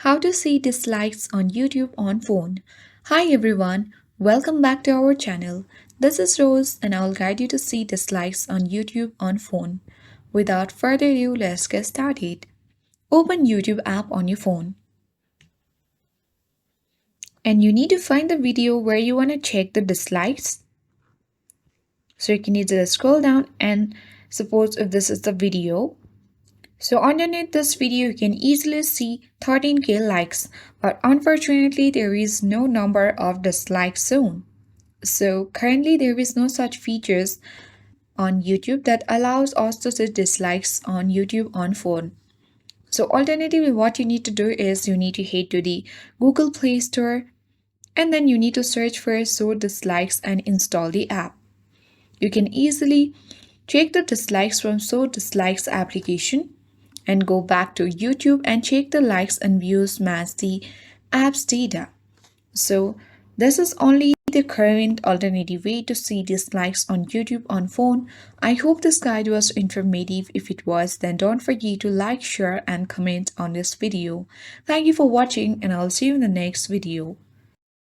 How to see dislikes on YouTube on phone. Hi everyone, welcome back to our channel. This is Rose and I will guide you to see dislikes on YouTube on phone. Without further ado, let's get started. Open YouTube app on your phone. And you need to find the video where you want to check the dislikes. So you can either scroll down and suppose if this is the video. So underneath this video, you can easily see 13k likes, but unfortunately, there is no number of dislikes shown. So currently, there is no such features on YouTube that allows us to see dislikes on YouTube on phone. So alternatively, what you need to do is you need to head to the Google Play Store and then you need to search for show dislikes and install the app. You can easily check the dislikes from show dislikes application and go back to YouTube and check the likes and views match the app's data. So this is only the current alternative way to see dislikes on YouTube on phone. I hope this guide was informative. If it was, then don't forget to like, share and comment on this video. Thank you for watching and I'll see you in the next video.